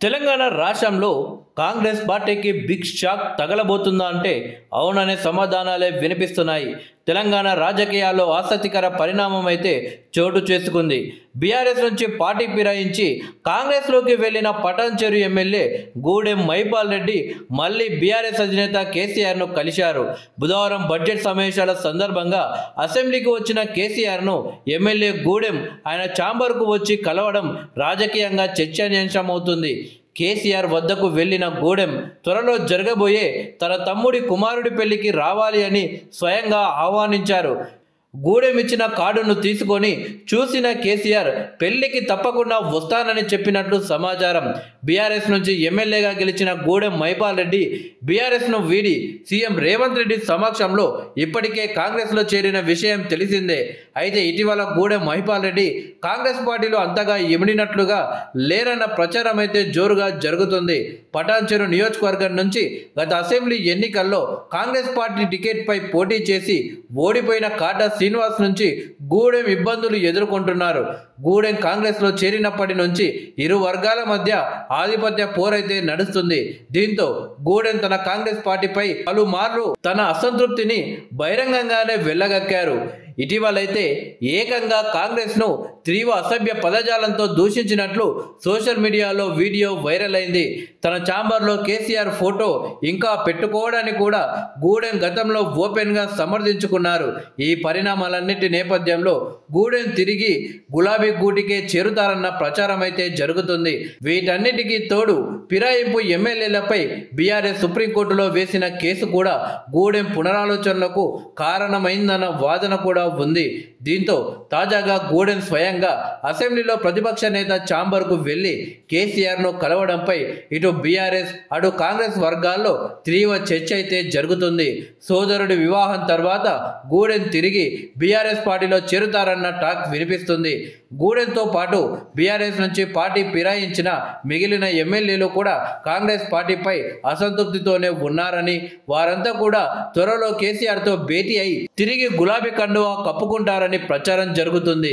తెలంగాణ రాష్ట్రంలో కాంగ్రెస్ పార్టీకి big shock తగలబోతుందా అంటే అవుననే సమాధానాలే వినిపిస్తున్నాయి. తెలంగాణ రాజకీయాల్లో ఆసక్తికర పరిణామం అయితే చోటు చేసుకుంది. బీఆర్ఎస్ నుంచి పార్టీ ఫిరాయించి కాంగ్రెస్లోకి వెళ్లిన పటాన్చెరు ఎమ్మెల్యే గూడెం మైపాల్ రెడ్డి మళ్ళీ బీఆర్ఎస్ అధినేత కేసీఆర్ను కలిశారు. బుధవారం బడ్జెట్ సమావేశాల సందర్భంగా అసెంబ్లీకి వచ్చిన కేసీఆర్ను ఎమ్మెల్యే గూడెం ఆయన ఛాంబర్కు వచ్చి కలవడం రాజకీయంగా చర్చనీయాంశమవుతుంది. కేసీఆర్ వద్దకు వెళ్లిన గూడెం త్వరలో జరగబోయే తన తమ్ముడి కుమారుడి పెళ్లికి రావాలి అని స్వయంగా ఆహ్వానించారు. గూడెం ఇచ్చిన కార్డును తీసుకొని చూసిన కేసీఆర్ పెళ్లికి తప్పకుండా వస్తానని చెప్పినట్లు సమాచారం. బీఆర్ఎస్ నుంచి ఎమ్మెల్యేగా గెలిచిన గూడెం మైపాల్ రెడ్డి బీఆర్ఎస్ను వీడి సీఎం రేవంత్ రెడ్డి సమక్షంలో ఇప్పటికే కాంగ్రెస్లో చేరిన విషయం తెలిసిందే. అయితే ఇటీవల గూడెం మైపాల్ రెడ్డి కాంగ్రెస్ పార్టీలో అంతగా ఇమిడినట్లుగా లేరన్న ప్రచారం అయితే జోరుగా జరుగుతుంది. పటాన్చెరు నియోజకవర్గం నుంచి గత అసెంబ్లీ ఎన్నికల్లో కాంగ్రెస్ పార్టీ టికెట్పై పోటీ చేసి ఓడిపోయిన కాటా శ్రీనివాస్ నుంచి గూడెం ఇబ్బందులు ఎదుర్కొంటున్నారు. గూడెం కాంగ్రెస్లో చేరినప్పటి నుంచి ఇరు వర్గాల మధ్య ఆధిపత్య పోరైతే నడుస్తుంది. దీంతో గూడెం తన కాంగ్రెస్ పార్టీపై పలుమార్లు తన అసంతృప్తిని బహిరంగంగానే వెళ్ళగక్కారు. ఇటీవలైతే ఏకంగా కాంగ్రెస్ను తీవ్ర అసభ్య పదజాలంతో దూషించినట్లు సోషల్ మీడియాలో వీడియో వైరల్ అయింది. తన ఛాంబర్లో కేసీఆర్ ఫోటో ఇంకా పెట్టుకోవడాన్ని కూడా గూడెం గతంలో ఓపెన్గా సమర్థించుకున్నారు. ఈ పరిణామాలన్నిటి నేపథ్యంలో గూడెం తిరిగి గులాబీ గూటికే చేరుతారన్న ప్రచారం అయితే జరుగుతుంది. వీటన్నిటికీ తోడు ఫిరాయింపు ఎమ్మెల్యేలపై బీఆర్ఎస్ సుప్రీంకోర్టులో వేసిన కేసు కూడా గూడెం పునరాలోచనలకు కారణమైందన్న వాదన కూడా ఉంది. దీంతో తాజాగా గూడెం స్వయంగా అసెంబ్లీలో ప్రతిపక్ష నేత ఛాంబర్కు వెళ్లి కేసీఆర్ను కలవడంపై ఇటు బీఆర్ఎస్ అటు కాంగ్రెస్ వర్గాల్లో తీవ్ర చర్చ అయితే జరుగుతుంది. సోదరుడి వివాహం తర్వాత గూడెం తిరిగి బీఆర్ఎస్ పార్టీలో చేరుతారన్న టాక్ వినిపిస్తుంది. గూడెంతో పాటు బీఆర్ఎస్ నుంచి పార్టీ ఫిరాయించిన మిగిలిన ఎమ్మెల్యేలు కూడా కాంగ్రెస్ పార్టీపై అసంతృప్తితోనే ఉన్నారని, వారంతా కూడా త్వరలో కేసీఆర్తో భేటీ అయి తిరిగి గులాబీ కండువా కప్పుకుంటారని ప్రచారం జరుగుతుంది.